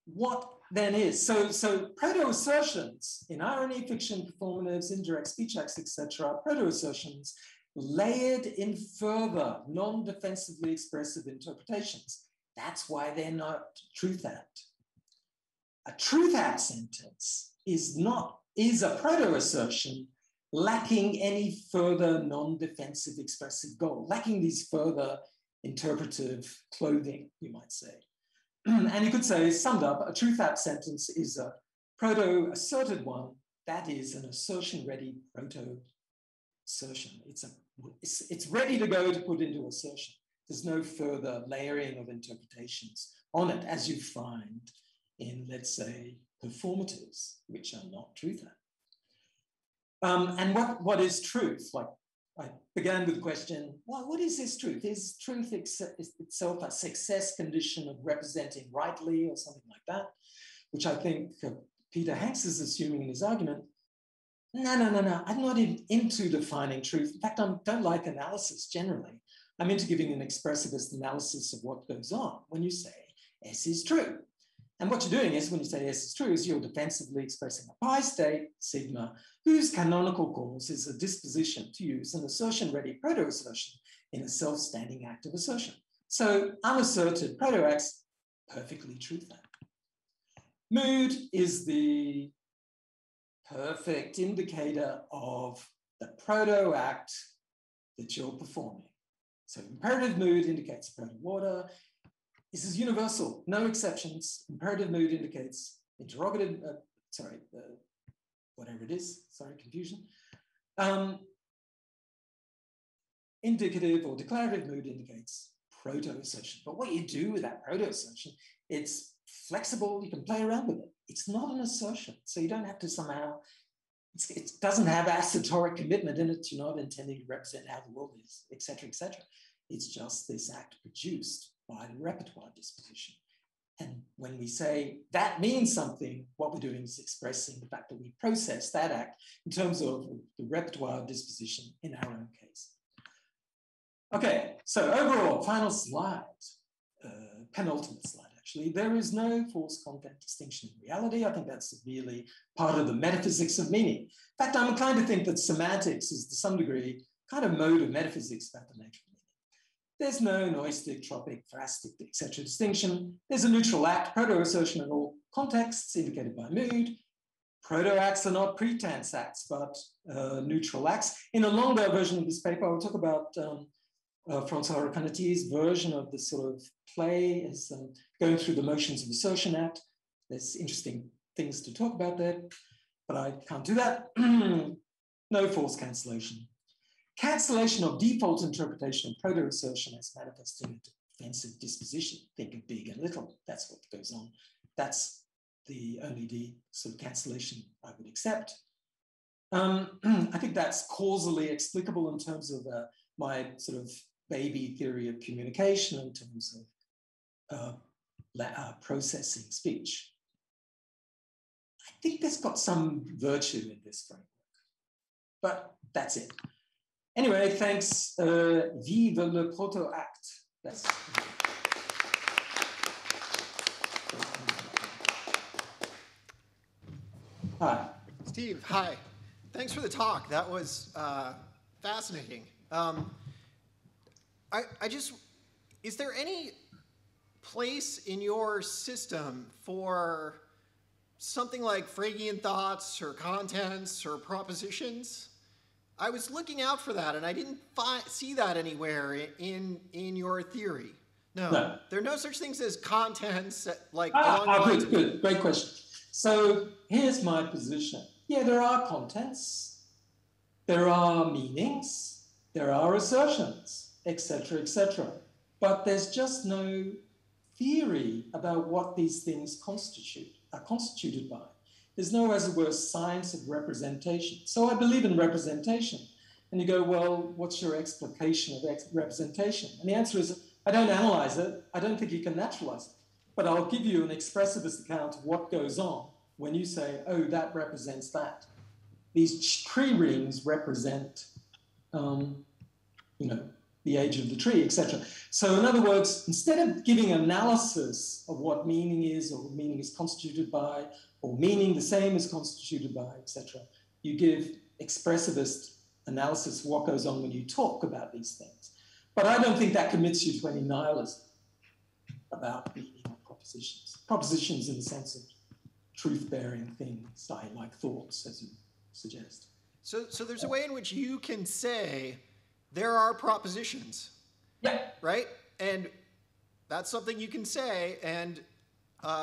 S2: What then is? So proto-assertions in irony, fiction, performatives, indirect speech acts, etc., proto-assertions layered in further non-defensively expressive interpretations. That's why they're not truth act. A truth act sentence is a proto-assertion lacking any further non-defensive expressive goal, lacking these further interpretive clothing, you might say. And you could say, summed up, a truth apt sentence is a proto-asserted one. That is an assertion-ready proto-assertion. It's ready to go to put into assertion. There's no further layering of interpretations on it, as you find in, let's say, performatives, which are not truth acts. And what is truth? Like I began with the question, well, what is this truth? Is truth itself a success condition of representing rightly or something like that? Which I think Peter Hanks is assuming in his argument. No. I'm not into defining truth. In fact, I don't like analysis generally. I'm into giving an expressivist analysis of what goes on when you say S is true. And what you're doing is when you say S is true is you're defensively expressing a pi state, sigma, whose canonical cause is a disposition to use an assertion-ready proto-assertion in a self-standing act of assertion. So unasserted proto-acts, perfectly truth act. Mood is the perfect indicator of the proto-act that you're performing. So imperative mood indicates proto-order. This is universal, no exceptions. Imperative mood indicates interrogative, whatever it is, sorry, confusion. Indicative or declarative mood indicates proto-assertion. But what you do with that proto-assertion, it's flexible, you can play around with it. It's not an assertion, so you don't have to somehow, it doesn't have assertoric commitment in it. You're not intending to represent how the world is, et cetera, et cetera. It's just this act produced by the repertoire disposition. And when we say that means something, what we're doing is expressing the fact that we process that act in terms of the repertoire disposition in our own case. Okay, so overall, final slide, penultimate slide actually. There is no false content distinction in reality. I think that's really part of the metaphysics of meaning. In fact, I'm inclined to think that semantics is to some degree kind of mode of metaphysics about the nature of meaning. There's no noistic, tropic, phrastic, etc. distinction. There's a neutral act, proto-assertion in all contexts indicated by mood. Proto-acts are not pretense acts, but neutral acts. In a longer version of this paper, I'll talk about François Recanati's version of this sort of play is going through the motions of assertion act. There's interesting things to talk about there, but I can't do that. No false cancellation. Cancellation of default interpretation of proto-assertion as manifesting a defensive disposition. Think of big and little. That's what goes on. That's the only sort of cancellation I would accept. I think that's causally explicable in terms of my sort of baby theory of communication in terms of processing speech. I think there's got some virtue in this framework, but that's it. Anyway, thanks. Vive le proto-acte. That's Hi.
S3: Steve, hi. Thanks for the talk. That was fascinating. Is there any place in your system for something like Phrygian thoughts or contents or propositions? I was looking out for that, and I didn't see that anywhere in your theory. No, there are no such things as contents like along the lines of...
S2: Good, great question. So here's my position. Yeah, there are contents, there are meanings, there are assertions, etc., etc. But there's just no theory about what these things are constituted by. There's no, as it were, science of representation. So I believe in representation. And you go, well, what's your explication of representation? And the answer is, I don't analyze it. I don't think you can naturalize it. But I'll give you an expressivist account of what goes on when you say, oh, that represents that. These tree rings represent, the age of the tree, etc. So in other words, instead of giving analysis of what meaning is or meaning is constituted by, or meaning the same is constituted by, etc., you give expressivist analysis of what goes on when you talk about these things. But I don't think that commits you to any nihilism about meaning or propositions. Propositions in the sense of truth-bearing things, like thoughts, as you suggest.
S3: So there's a way in which you can say there are propositions, right? And that's something you can say, and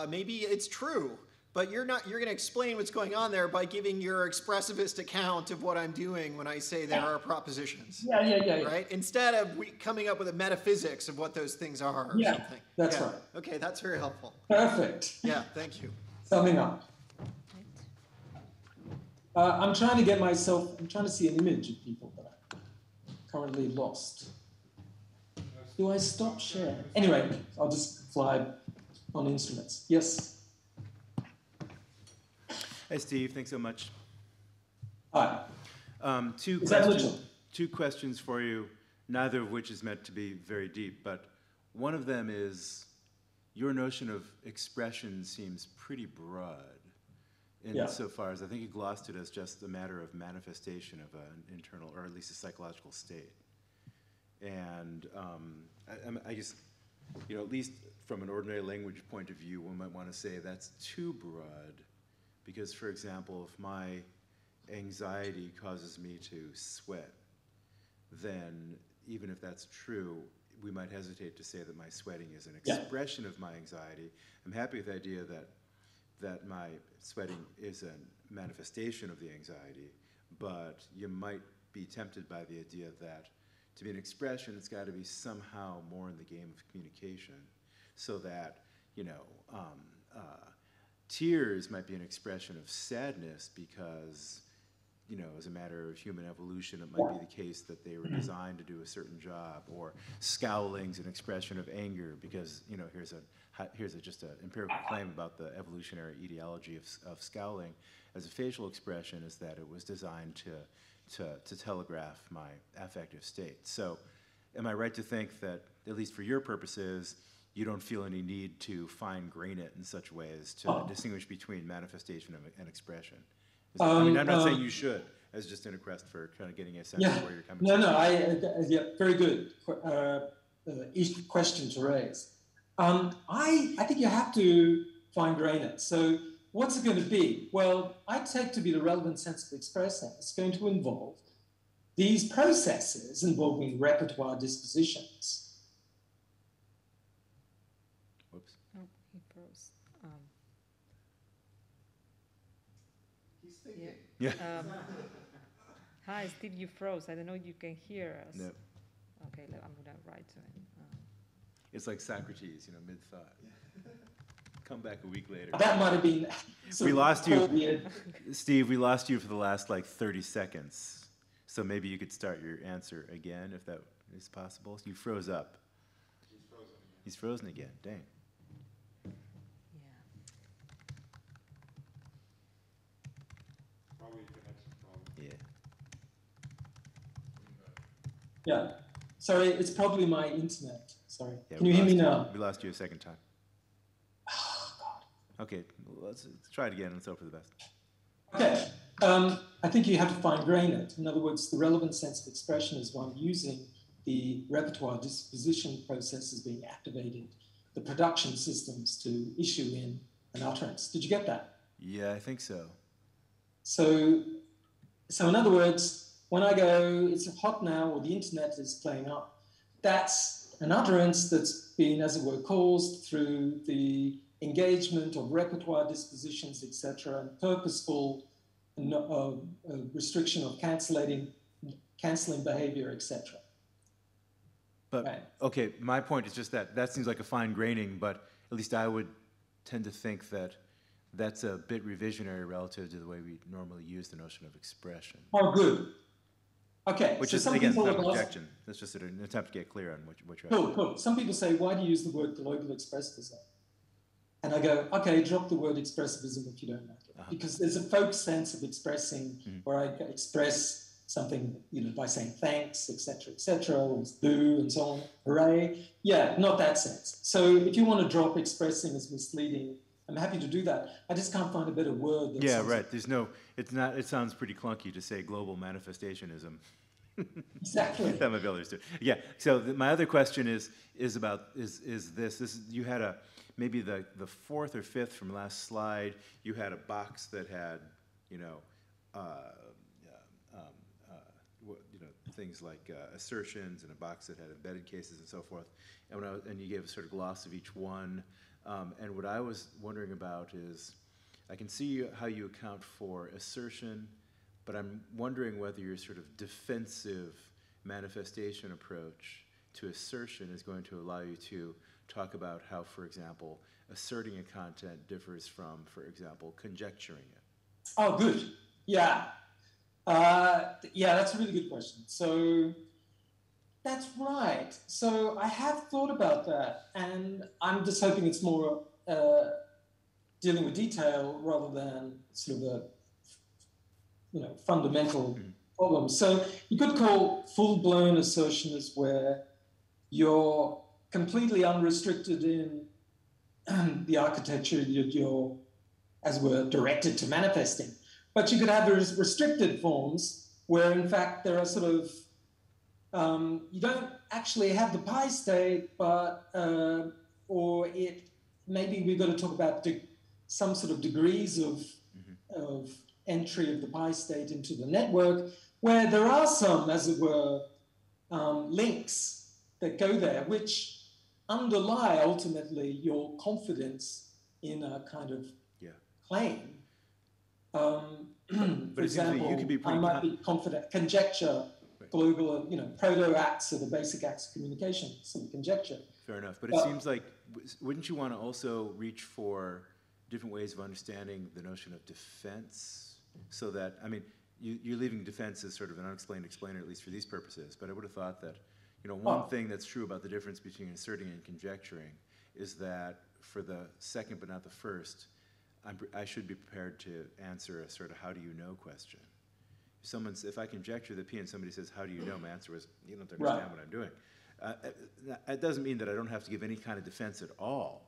S3: maybe it's true, but you're going to explain what's going on there by giving your expressivist account of what I'm doing when I say there are propositions.
S2: Yeah.
S3: Right? Instead of coming up with a metaphysics of what those things are or something.
S2: That's right.
S3: Okay, that's very helpful.
S2: Perfect.
S3: Yeah, thank you.
S2: Summing up. I'm trying to see an image of people that I'm currently lost. Do I stop share? Anyway, I'll just fly on instruments. Yes?
S4: Hey, Steve, thanks so much.
S2: Hi.
S4: Two questions for you, neither of which is meant to be very deep, but one of them is your notion of expression seems pretty broad insofar as I think you glossed it as just a matter of manifestation of an internal, or at least a psychological state. And I guess, at least from an ordinary language point of view, one might want to say that's too broad, because, for example, if my anxiety causes me to sweat, then even if that's true, we might hesitate to say that my sweating is an expression of my anxiety. I'm happy with the idea that my sweating is a manifestation of the anxiety, but you might be tempted by the idea that to be an expression, it's got to be somehow more in the game of communication, so that, tears might be an expression of sadness because, as a matter of human evolution, it might be the case that they were designed to do a certain job, or scowling's an expression of anger because, here's just an empirical claim about the evolutionary etiology of scowling as a facial expression, is that it was designed to telegraph my affective state. So am I right to think that, at least for your purposes, you don't feel any need to fine-grain it in such ways to distinguish between manifestation and expression? I'm not saying you should, as just in a quest for kind of getting a sense of where you're coming from.
S2: Very good each question to raise. I think you have to fine-grain it. So what's it going to be? Well, I take to be the relevant sense of expressing. It's going to involve these processes involving repertoire dispositions.
S4: Whoops.
S1: Oh, he froze.
S3: He's thinking.
S4: Yeah.
S1: Hi, Steve, you froze. I don't know if you can hear us.
S4: No.
S1: Okay, I'm going to write to him.
S4: It's like Socrates, mid-thought. Come back a week later.
S2: That might have been...
S4: We lost you, Steve, we lost you for the last 30 seconds. So maybe you could start your answer again, if that is possible. You froze up. He's frozen again. Dang.
S5: Probably a connection problem.
S4: Yeah.
S2: Yeah. Sorry, it's probably my internet. Sorry.
S4: Yeah,
S2: Can you hear me now?
S4: We lost you a second time.
S2: Oh, God.
S4: Okay, let's try it again. Let's hope for the best.
S2: Okay. I think you have to fine-grain it. In other words, the relevant sense of expression is one using the repertoire disposition processes being activated, the production systems to issue in an utterance. Did you get that?
S4: Yeah, I think so.
S2: So in other words, when I go, it's hot now, or the internet is playing up, that's an utterance that's been, as it were, caused through the engagement of repertoire dispositions, etc., and purposeful restriction of cancelling behavior, etc.
S4: But,
S2: right.
S4: Okay, my point is just that seems like a fine graining, but at least I would tend to think that that's a bit revisionary relative to the way we normally use the notion of expression.
S2: Oh, good. Okay.
S4: Which
S2: so
S4: is,
S2: some
S4: again,
S2: people
S4: not an
S2: have asked,
S4: objection. That's just an attempt to get clear on what you're
S2: Cool. Some people say, why do you use the word global expressivism? And I go, okay, drop the word expressivism if you don't like it. Because there's a folk sense of expressing where I express something, by saying thanks, etc., or boo, and so on, hooray. Yeah, not that sense. So if you want to drop expressing as misleading, I'm happy to do that. I just can't find a better word. That
S4: right. It sounds pretty clunky to say global manifestationism.
S2: Exactly.
S4: That might be understood. Yeah. So my other question is this. You had maybe the fourth or fifth from last slide. You had a box that had things like assertions, and a box that had embedded cases and so forth. And you gave a sort of gloss of each one. And what I was wondering about is, I can see how you account for assertion, but I'm wondering whether your sort of defensive manifestation approach to assertion is going to allow you to talk about how, for example, asserting a content differs from, for example, conjecturing it.
S2: Oh, good. Yeah. Yeah, that's a really good question. So that's right. So I have thought about that, and I'm just hoping it's more dealing with detail rather than sort of a fundamental problem. So you could call full-blown assertionist where you're completely unrestricted in the architecture you're, as it were, directed to manifesting. But you could have restricted forms where, in fact, there are sort of, you don't actually have the pi state, but, or it, maybe we've got to talk about some sort of degrees of entry of the pi state into the network, where there are some, as it were, links that go there, which underlie ultimately your confidence in a kind of claim. For example, you could be I might be confident, conjecture, global, proto-acts are the basic acts of communication, so conjecture.
S4: Fair enough, but it seems like, wouldn't you want to also reach for different ways of understanding the notion of defense? So that, I mean, you're leaving defense as sort of an unexplained explainer, at least for these purposes, but I would have thought that, one thing that's true about the difference between asserting and conjecturing is that for the second but not the first, I should be prepared to answer a sort of how do you know question. If I conjecture the P and somebody says, how do you know? My answer was, you don't understand what I'm doing. It doesn't mean that I don't have to give any kind of defense at all.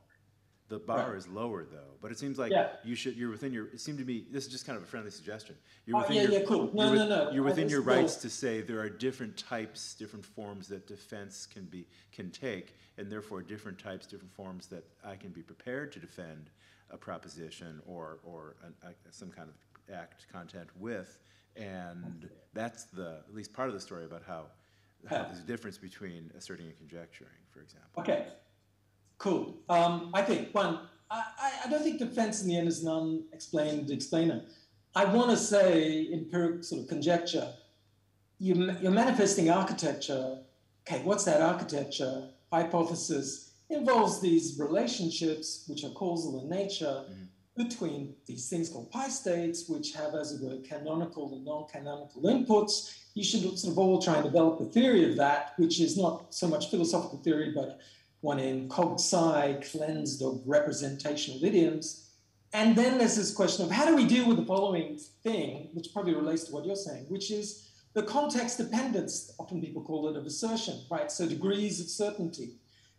S4: The bar is lower, though, but it seems like you're within your, it seemed to me, this is just kind of a friendly suggestion. You're within
S2: cool.
S4: You're within your rights to say there are different types, different forms that defense can take, and therefore different types, different forms that I can be prepared to defend a proposition or some kind of act content with, and that's at least part of the story about how there's a difference between asserting and conjecturing, for example.
S2: Okay. Cool. I think, I don't think defense in the end is an unexplained explainer. I want to say empirical sort of conjecture. You're manifesting architecture. Okay, what's that architecture? Hypothesis involves these relationships, which are causal in nature, between these things called pi states, which have, as it were, canonical and non-canonical inputs. You should sort of all try and develop a theory of that, which is not so much philosophical theory, but one in cog-sci, cleansed of representational idioms. And then there's this question of how do we deal with the following thing, which probably relates to what you're saying, which is the context dependence, often people call it, of assertion, right? So degrees of certainty.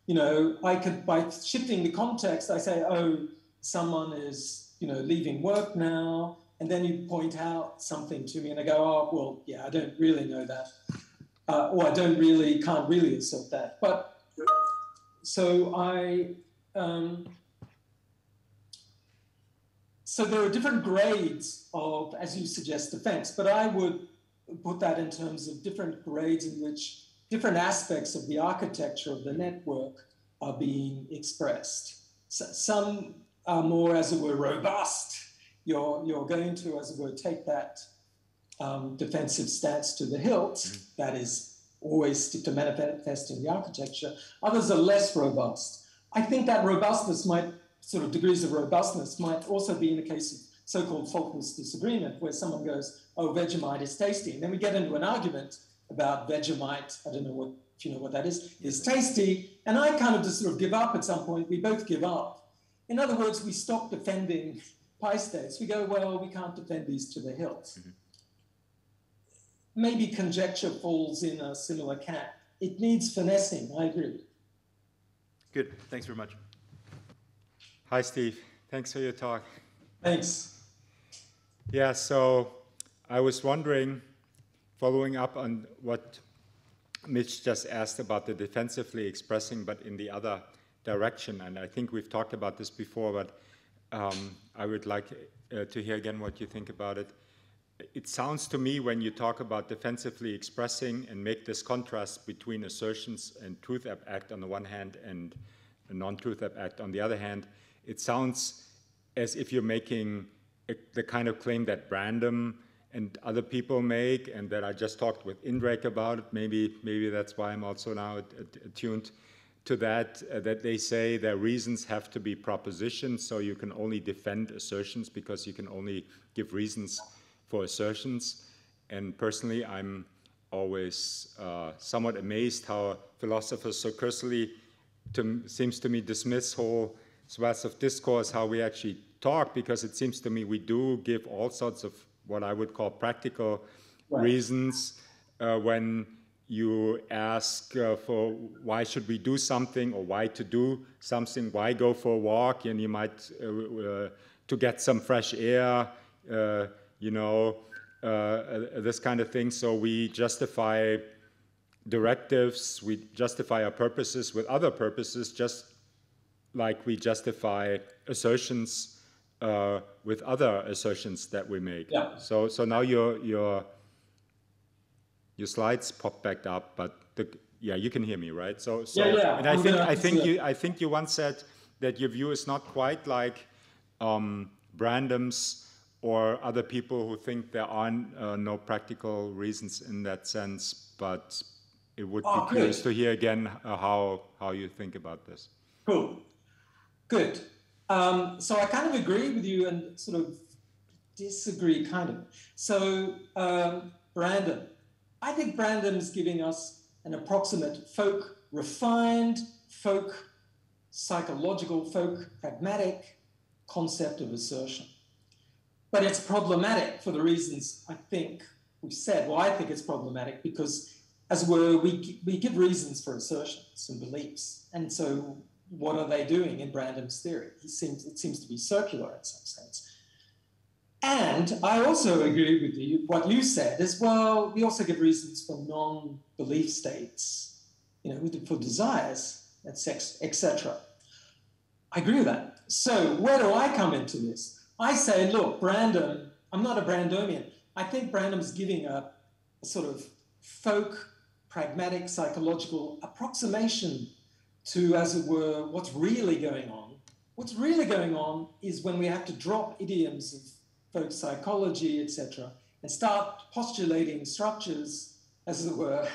S2: I could, by shifting the context, I say, oh, someone is, leaving work now, and then you point out something to me and I go, oh, well, yeah, I don't really know that. Or I can't really assert that. But so so there are different grades of, as you suggest, defense, but I would put that in terms of different grades in which different aspects of the architecture of the network are being expressed. So some are more, as it were, robust. You're going to, as it were, take that defensive stance to the hilt. That is always stick to manifesting the architecture. Others are less robust. I think that robustness degrees of robustness might also be in the case of so-called faultless disagreement, where someone goes, oh, Vegemite is tasty. And then we get into an argument about Vegemite, I don't know if you know what that is tasty. And I kind of just sort of give up at some point. We both give up. In other words, we stop defending pi states. We go, well, we can't defend these to the hilt. Maybe conjecture falls in a similar camp. It needs finessing, I agree.
S4: Good, thanks very much.
S5: Hi, Steve. Thanks for your talk.
S2: Thanks.
S5: Yeah, so I was wondering, following up on what Mitch just asked about the defensively expressing, but in the other direction, and I think we've talked about this before, but I would like to hear again what you think about it. It sounds to me, when you talk about defensively expressing and make this contrast between assertions and truth act on the one hand and a non-truth act on the other hand, it sounds as if you're making the kind of claim that Brandom and other people make, and that I just talked with Indrek about it. Maybe that's why I'm also now attuned to that, that they say their reasons have to be propositions, so you can only defend assertions because you can only give reasons for assertions. And personally, I'm always somewhat amazed how philosophers so cursorily, seems to me, dismiss whole swaths of discourse, how we actually talk, because it seems to me we do give all sorts of what I would call practical reasons when you ask for why should we do something, or why to do something, why go for a walk, and you might to get some fresh air, this kind of thing. So we justify directives, we justify our purposes with other purposes, just like we justify assertions with other assertions that we make.
S2: Yeah.
S5: So now your slides pop back up, but you can hear me, right? So
S2: yeah.
S5: And I think you once said that your view is not quite like Brandam's or other people who think there are no practical reasons in that sense, but it would be curious to hear again how you think about this.
S2: Cool. Good. So I kind of agree with you and sort of disagree, kind of. So Brandam, I think Brandam's giving us an approximate refined folk psychological, folk pragmatic concept of assertion. But it's problematic for the reasons I think we've said. Well, I think it's problematic because, as it were, we give reasons for assertions and beliefs. And so what are they doing in Brandam's theory? It seems to be circular in some sense. And I also agree with you, what you said as well. We also give reasons for non-belief states, for desires, etc. I agree with that. So where do I come into this? I say, look, Brandam, I'm not a Brandamian. I think Brandam's giving a sort of folk, pragmatic, psychological approximation to, as it were, what's really going on. What's really going on is when we have to drop idioms of folk psychology, etc., and start postulating structures, as it were.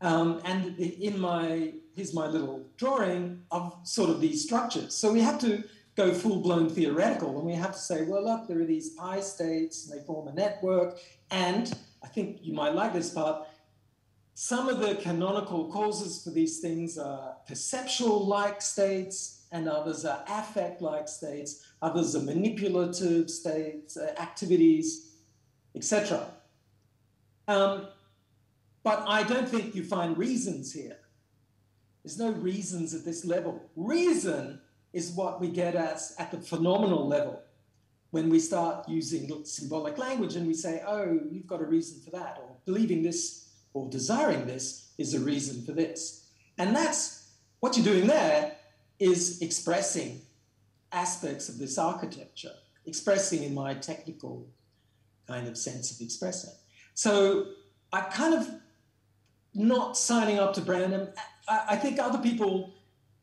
S2: And here's my little drawing of sort of these structures. So we have to go full-blown theoretical, and we have to say, well, look, there are these I states, and they form a network, and I think you might like this part, some of the canonical causes for these things are perceptual-like states, and others are affect-like states, others are manipulative states, activities, etc. But I don't think you find reasons here. There's no reasons at this level. Reason is what we get at the phenomenal level when we start using symbolic language and we say, oh, you've got a reason for that, or believing this or desiring this is a reason for this. And that's what you're doing there, is expressing aspects of this architecture, expressing in my technical kind of sense of expressing. So I kind of not signing up to Brandam. I think other people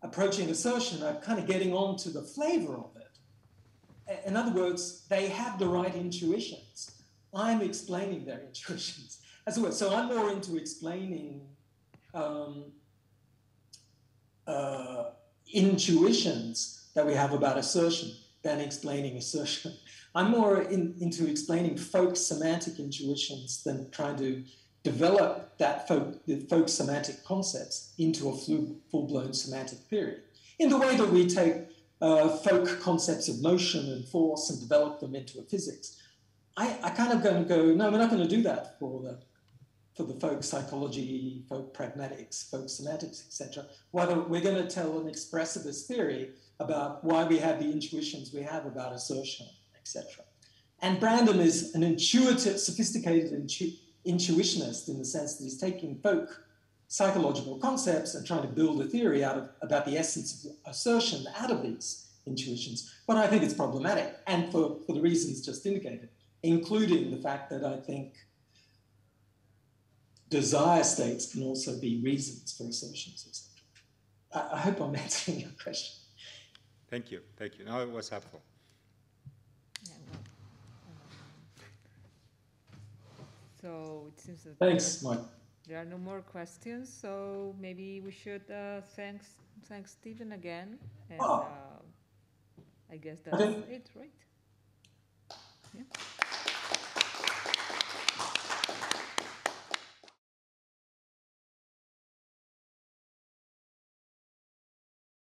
S2: approaching assertion are kind of getting on to the flavor of it. In other words, they have the right intuitions. I'm explaining their intuitions. As well. So I'm more into explaining intuitions that we have about assertion than explaining assertion. I'm more into explaining folk semantic intuitions than trying to develop the folk semantic concepts into a full-blown semantic theory. In the way that we take folk concepts of motion and force and develop them into a physics. I kind of going to go, no, we're not going to do that for the folk psychology, folk pragmatics, folk semantics, etc. Rather, we're going to tell an expressivist theory about why we have the intuitions we have about assertion, etc. And Brandam is an intuitive, sophisticated intuitionist in the sense that he's taking folk psychological concepts and trying to build a theory about the essence of assertion out of these intuitions. But I think it's problematic, and for the reasons just indicated, including the fact that I think desire states can also be reasons for assertions, etc. I hope I'm answering your question.
S5: Thank you. No, it was helpful.
S1: Yeah, well, so it seems that
S2: Thanks, Mike.
S1: there are no more questions, so maybe we should thank Stephen again, and I guess that's it, right?